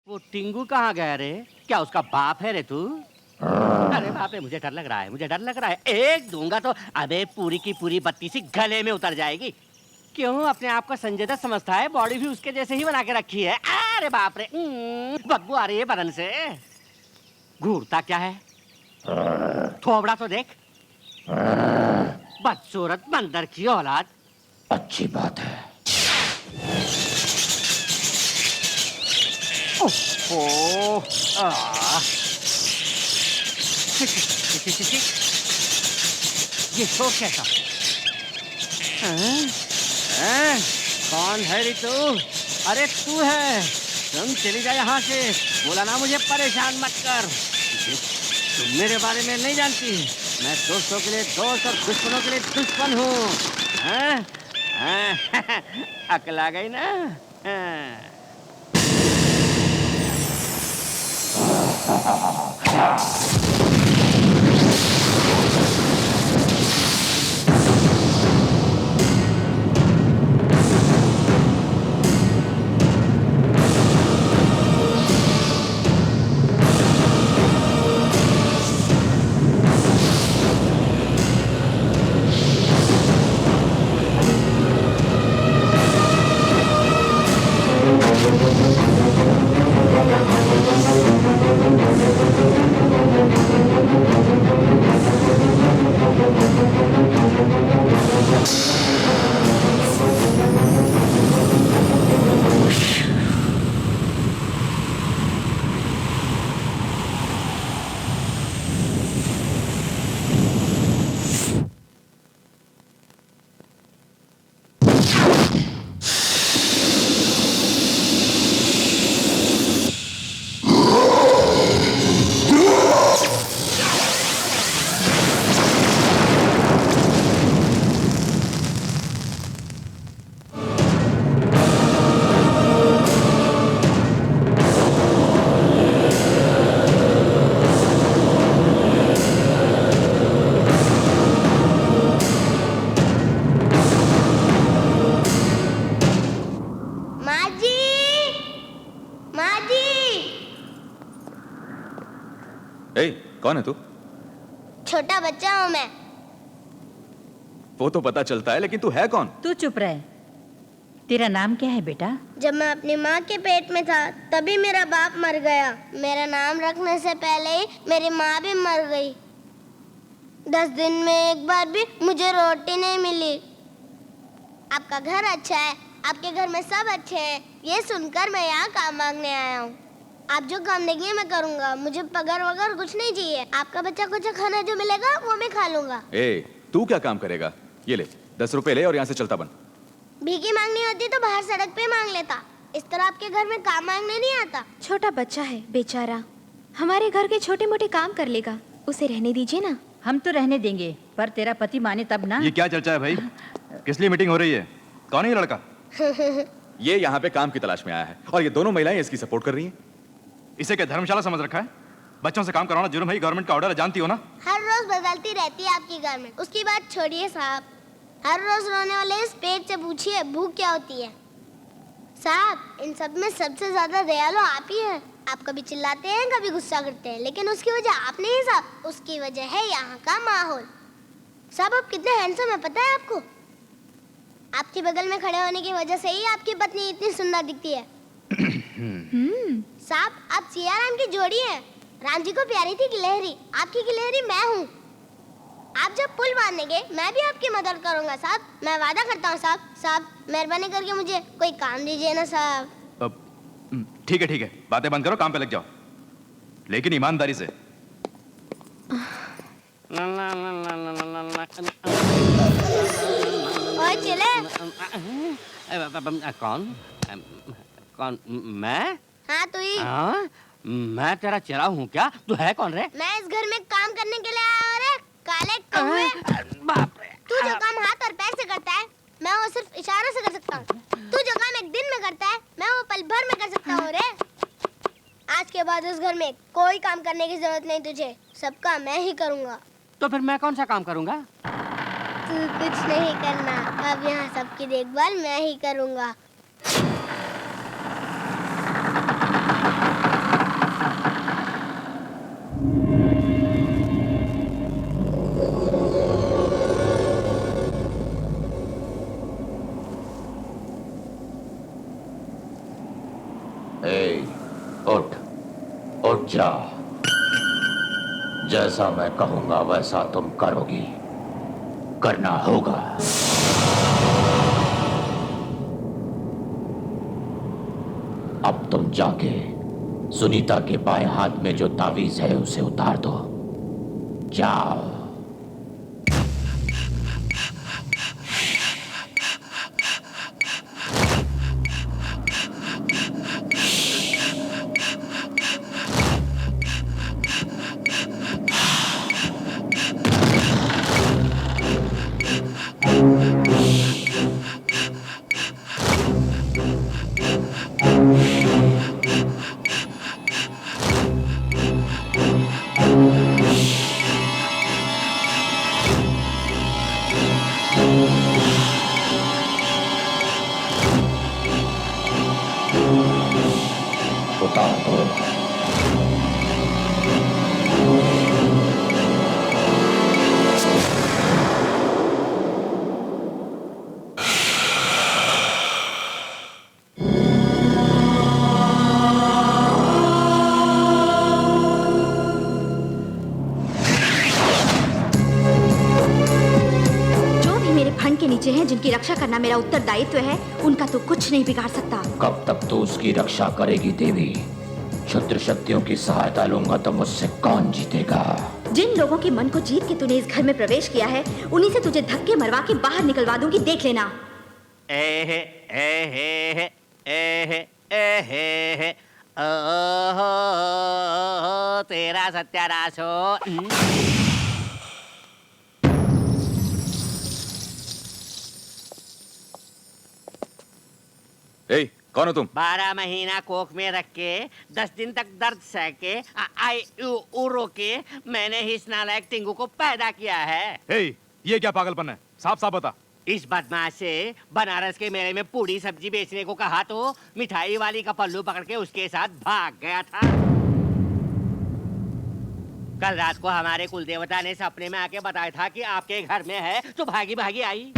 वो टिंगू कहाँ गया रे? क्या उसका बाप है रे तू? अरे बाप रे, मुझे डर लग रहा है, मुझे डर लग रहा है। एक दूंगा तो अबे पूरी की पूरी बत्ती सी गले में उतर जाएगी। क्यों अपने आप को संजय दत्त समझता है? बॉडी भी उसके जैसे ही बना के रखी है। अरे बाप रे, बदबू आ रही है बदन से। घूरता क्या है? थोबड़ा तो देख। बदसूरत बंदर की औलाद। अच्छी बात है। ओह, ये शोर कैसा? कौन है रे तू? अरे तू है? तुम चली जा यहाँ से। बोला ना मुझे परेशान मत कर। तुम मेरे बारे में नहीं जानती। मैं दोस्तों के लिए दोस्त और दुश्मनों के लिए दुश्मन हूँ। अकल आ गई ना? कौन है तू? छोटा बच्चा हूँ मैं। वो तो पता चलता है, लेकिन तू है कौन? तू चुप रहे। तेरा नाम क्या है बेटा? जब मैं अपनी माँ के पेट में था तभी मेरा बाप मर गया। मेरा नाम रखने से पहले ही मेरी माँ भी मर गई। 10 दिन में एक बार भी मुझे रोटी नहीं मिली। आपका घर अच्छा है, आपके घर में सब अच्छे हैं, ये सुनकर मैं यहाँ काम मांगने आया हूँ। आप जो काम देंगे मैं करूँगा। मुझे पगार वगैरह कुछ नहीं चाहिए। आपका बच्चा कुछ खाना जो मिलेगा वो मैं खा लूँगा। तू क्या काम करेगा? ये ले 10 रुपए ले और यहाँ से चलता बन। भीख मांगनी होती तो बाहर सड़क पे मांग लेता। इस तरह आपके घर में काम मांगने नहीं आता। छोटा बच्चा है बेचारा, हमारे घर के छोटे मोटे काम कर लेगा, उसे रहने दीजिए ना। हम तो रहने देंगे, पर तेरा पति माने तब ना। ये क्या चर्चा है भाई? किस लिए मीटिंग हो रही है? कौन है ये लड़का? ये यहाँ पे काम की तलाश में आया है और ये दोनों महिलाएं इसकी सपोर्ट कर रही हैं। इसे क्या धर्मशाला समझ रखा है? बच्चों से काम करवाना जुर्म है, गवर्नमेंट का ऑर्डर है, जानती हो ना? हर रोज बदलती रहती है आपकी गवर्नमेंट। उसकी बात छोड़िए साहब। हर रोज रोने वाले इस पेट से पूछिए भूख क्या होती है। साहब, इन सब में सबसे ज्यादा दयालु आप ही हैं। आप कभी चिल्लाते हैं, कभी गुस्सा करते हैं, लेकिन उसकी वजह आप नहीं साहब, उसकी वजह है यहाँ का माहौल। साहब, आप कितने हैंडसम है पता है आपको? आपके बगल में खड़े होने की वजह से ही आपकी पत्नी इतनी सुंदर दिखती है। साहब, आप सिया राम की जोड़ी हैं। राम जी को प्यारी थी गिलहरी, आपकी गिलहरी मैं हूँ। आप जब पुल बांधेंगे मैं भी आपकी मदद करूँगा साहब, मैं वादा करता हूँ साहब। साहब, मेहरबानी करके मुझे कोई काम दीजिए ना साहब। ठीक है, बातें बंद करो, काम पे लग जाओ, लेकिन ईमानदारी से। और चले। कौन? मैं? हाँ तू ही। मैं तेरा चेला हूँ क्या? तू है कौन रे? मैं इस घर में काम करने के लिए आया हूँ रे, काले कौवे। बाप रे। तू जो काम हाथ और पैर से करता है मैं वो सिर्फ इशारों से कर सकता हूँ। तू जो काम एक दिन में करता है मैं वो पल भर में कर सकता हूँ रे। आज के बाद इस घर में कोई काम करने की जरूरत नहीं तुझे, सब काम मैं ही करूँगा। तो फिर मैं कौन सा काम करूँगा? तू कुछ नहीं करना, अब यहाँ सबकी देखभाल मैं ही करूँगा। ए, उठ उठ जा। जैसा मैं कहूंगा वैसा तुम करोगी, करना होगा। अब तुम जाके सुनीता के बाएं हाथ में जो तावीज है उसे उतार दो। जाओ। उतार दो। जो भी मेरे फंड के नीचे हैं, जिनकी रक्षा करना मेरा उत्तरदायित्व है, उनका तो कुछ नहीं बिगाड़ सकता। कब तक तू उसकी रक्षा करेगी देवी? क्षुद्र शक्तियों की सहायता लूंगा तो मुझसे कौन जीतेगा? जिन लोगों के मन को जीत के तूने इस घर में प्रवेश किया है, उन्हीं से तुझे धक्के मरवा के बाहर निकलवा दूंगी, देख लेना। एहे एहे एहे एहे ओहो तेरा सत्यानाश हो। ए, कौन हो तुम? 12 महीना कोख में रख के 10 दिन तक दर्द सह के आई रो के मैंने ही इस नालायक टिंगू को पैदा किया है। हे, ये क्या पागलपन है? साफ साफ बता। इस बदमाश से बनारस के मेले में पूरी सब्जी बेचने को कहा तो मिठाई वाली का पल्लू पकड़ के उसके साथ भाग गया था। कल रात को हमारे कुल देवता ने सपने में आके बताया था कि आपके घर में है, तो भागी भागी आई।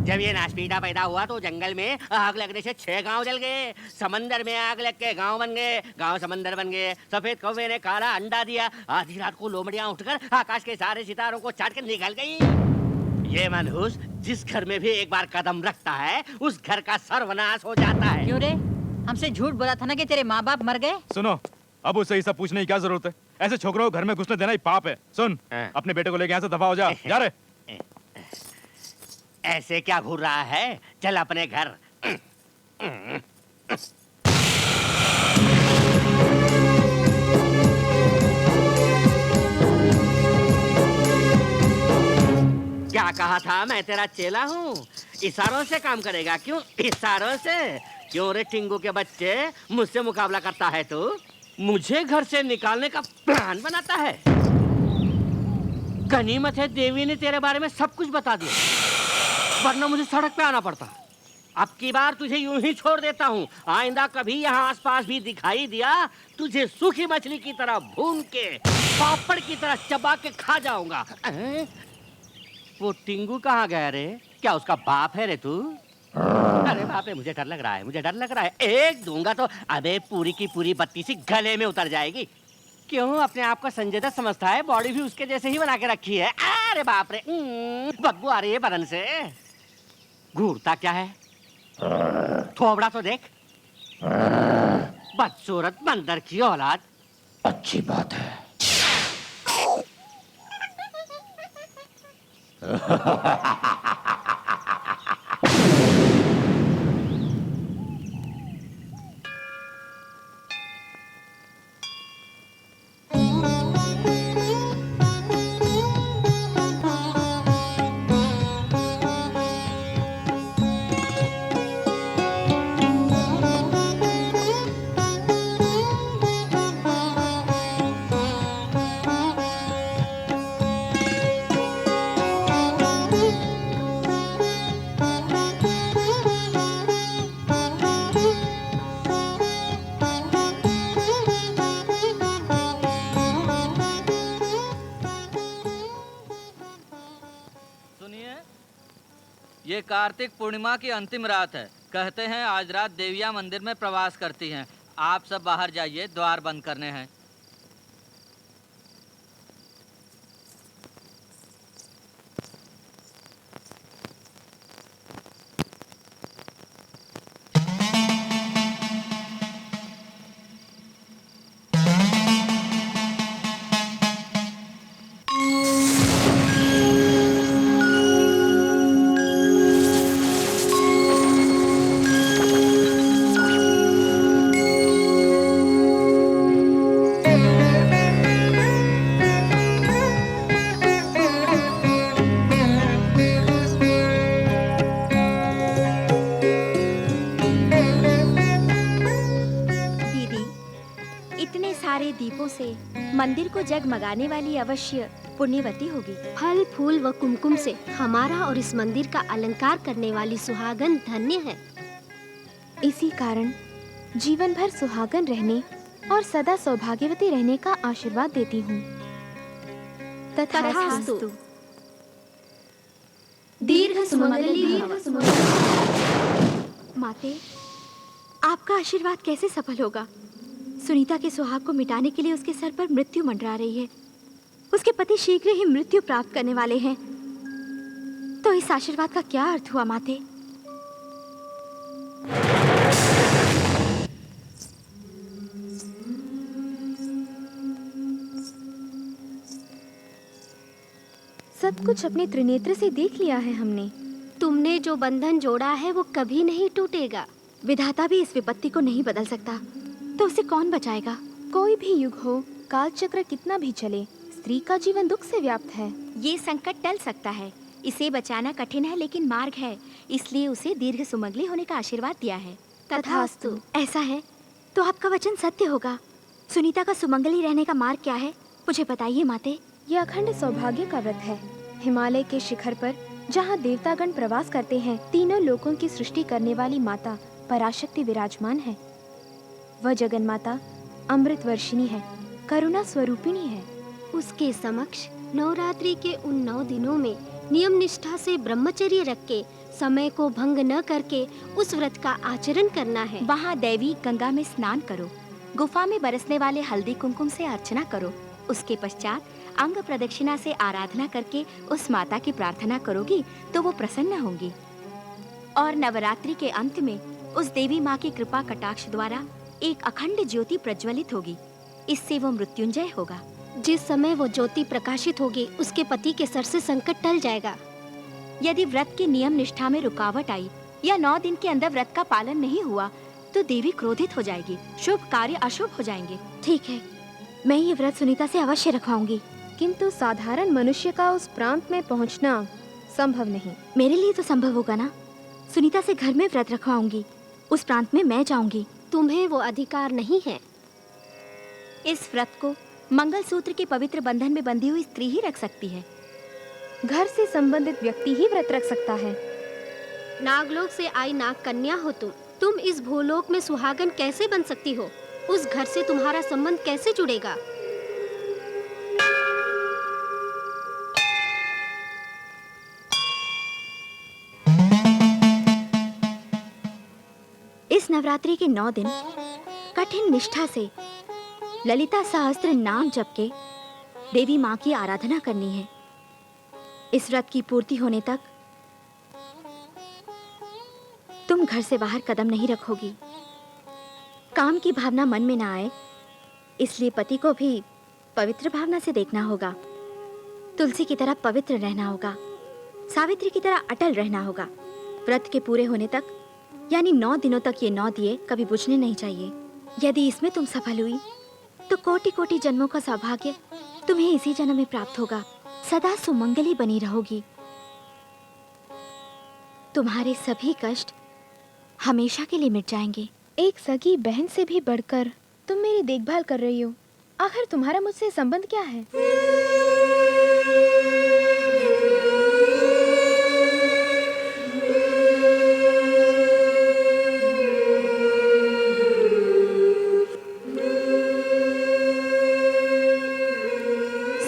जब ये नाशपीटा पैदा हुआ तो जंगल में आग लगने से 6 गांव जल गए, समंदर में आग लग के गांव बन गए, गांव समंदर बन गए। सफेद कौवे ने काला अंडा दिया, आधी रात को लोमड़ियां उठकर आकाश के सारे सितारों को चाट कर निकल गई। ये मनहूस जिस घर में भी एक बार कदम रखता है उस घर का सर्वनाश हो जाता है। क्यों रे? हमसे झूठ बोला था ना कि तेरे माँ बाप मर गए। सुनो, अब उससे ये सब पूछने की क्या जरूरत है? ऐसे छोकरों को घर में घुसने देना ही पाप है। सुन, अपने बेटे को लेके यहाँ से दफा हो जा। जा रे। ऐसे क्या घूर रहा है? चल अपने घर। क्या कहा था? मैं तेरा चेला हूँ। इशारों से काम करेगा? क्यों इशारों से? क्यों रे टिंगू के बच्चे, मुझसे मुकाबला करता है तू? मुझे घर से निकालने का प्लान बनाता है? गनीमत है देवी ने तेरे बारे में सब कुछ बता दिया, वरना मुझे सड़क पे आना पड़ता। अब की बार तुझे यूं ही छोड़ देता हूँ। आइंदा कभी यहाँ आसपास भी दिखाई दिया, तुझे सूखी मछली की तरह भून के पापड़ की तरह चबा के खा जाऊंगा। वो टिंगू कहाँ गया रे? क्या उसका बाप है रे तू? अरे बाप रे, मुझे डर लग रहा है, मुझे डर लग रहा है। एक दूंगा तो अबे पूरी की पूरी बत्ती सी गले में उतर जाएगी। क्यों अपने आप को संजय दत्त समझता है? बॉडी भी उसके जैसे ही बना के रखी है। अरे बाप रे, बदबू आ रही है बदन से। घूरता क्या है? थोबड़ा तो देख। बदसूरत बंदर की औलाद। अच्छी बात है। ये कार्तिक पूर्णिमा की अंतिम रात है। कहते हैं आज रात देवियां मंदिर में प्रवास करती हैं। आप सब बाहर जाइए, द्वार बंद करने हैं। दीपों से मंदिर को जगमगाने वाली अवश्य पुण्यवती होगी। फल फूल व कुमकुम से हमारा और इस मंदिर का अलंकार करने वाली सुहागन धन्य है। इसी कारण जीवन भर सुहागन रहने और सदा सौभाग्यवती रहने का आशीर्वाद देती हूँ। तथास्तु। दीर्घ सुमंगली भव। माते, आपका आशीर्वाद कैसे सफल होगा? सुनीता के सुहाग को मिटाने के लिए उसके सर पर मृत्यु मंडरा रही है। उसके पति शीघ्र ही मृत्यु प्राप्त करने वाले हैं। तो इस आशीर्वाद का क्या अर्थ हुआ माते? सब कुछ अपने त्रिनेत्र से देख लिया है हमने। तुमने जो बंधन जोड़ा है वो कभी नहीं टूटेगा। विधाता भी इस विपत्ति को नहीं बदल सकता, तो उसे कौन बचाएगा? कोई भी युग हो, काल चक्र कितना भी चले, स्त्री का जीवन दुख से व्याप्त है। ये संकट टल सकता है। इसे बचाना कठिन है लेकिन मार्ग है, इसलिए उसे दीर्घ सुमंगली होने का आशीर्वाद दिया है। तथास्तु। ऐसा है तो आपका वचन सत्य होगा। सुनीता का सुमंगली रहने का मार्ग क्या है, मुझे बताइए माते। ये अखंड सौभाग्य का व्रत है। हिमालय के शिखर पर जहाँ देवतागण प्रवास करते हैं, तीनों लोकों की सृष्टि करने वाली माता पराशक्ति विराजमान है। वह जगन माता अमृत वर्षिणी है, करुणा स्वरूपिणी है। उसके समक्ष नवरात्रि के उन 9 दिनों में नियम निष्ठा से ब्रह्मचर्य रख के, समय को भंग न करके उस व्रत का आचरण करना है। वहाँ दैवी गंगा में स्नान करो, गुफा में बरसने वाले हल्दी कुमकुम से अर्चना करो। उसके पश्चात अंग प्रदक्षिणा से आराधना करके उस माता की प्रार्थना करोगी तो वो प्रसन्न होंगी। और नवरात्रि के अंत में उस देवी माँ की कृपा कटाक्ष द्वारा एक अखंड ज्योति प्रज्वलित होगी। इससे वो मृत्युंजय होगा। जिस समय वो ज्योति प्रकाशित होगी, उसके पति के सर से संकट टल जाएगा। यदि व्रत की नियम निष्ठा में रुकावट आई या 9 दिन के अंदर व्रत का पालन नहीं हुआ तो देवी क्रोधित हो जाएगी, शुभ कार्य अशुभ हो जाएंगे। ठीक है, मैं ये व्रत सुनीता से अवश्य रखवाऊंगी, किंतु साधारण मनुष्य का उस प्रांत में पहुंचना संभव नहीं। मेरे लिए तो संभव होगा ना। सुनीता से घर में व्रत रखवाऊंगी, उस प्रांत में मैं जाऊंगी। तुम्हें वो अधिकार नहीं है। इस व्रत को मंगलसूत्र के पवित्र बंधन में बंधी हुई स्त्री ही रख सकती है। घर से संबंधित व्यक्ति ही व्रत रख सकता है। नागलोक से आई नाग कन्या हो तुम इस भूलोक में सुहागन कैसे बन सकती हो? उस घर से तुम्हारा संबंध कैसे जुड़ेगा? इस नवरात्रि के 9 दिन कठिन निष्ठा से ललिता सहस्त्र नाम जप के देवी माँ की आराधना करनी है। इस व्रत की पूर्ति होने तक तुम घर से बाहर कदम नहीं रखोगी। काम की भावना मन में ना आए, इसलिए पति को भी पवित्र भावना से देखना होगा। तुलसी की तरह पवित्र रहना होगा, सावित्री की तरह अटल रहना होगा। व्रत के पूरे होने तक यानी 9 दिनों तक ये 9 दिए कभी बुझने नहीं चाहिए। यदि इसमें तुम सफल हुई तो कोटि कोटि जन्मों का सौभाग्य तुम्हें इसी जन्म में प्राप्त होगा। सदा सुमंगली बनी रहोगी। तुम्हारे सभी कष्ट हमेशा के लिए मिट जाएंगे। एक सगी बहन से भी बढ़कर तुम मेरी देखभाल कर रही हो। आखिर तुम्हारा मुझसे संबंध क्या है?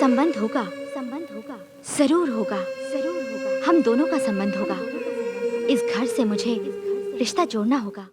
संबंध होगा, जरूर होगा, हम दोनों का संबंध होगा। इस घर से मुझे रिश्ता जोड़ना होगा।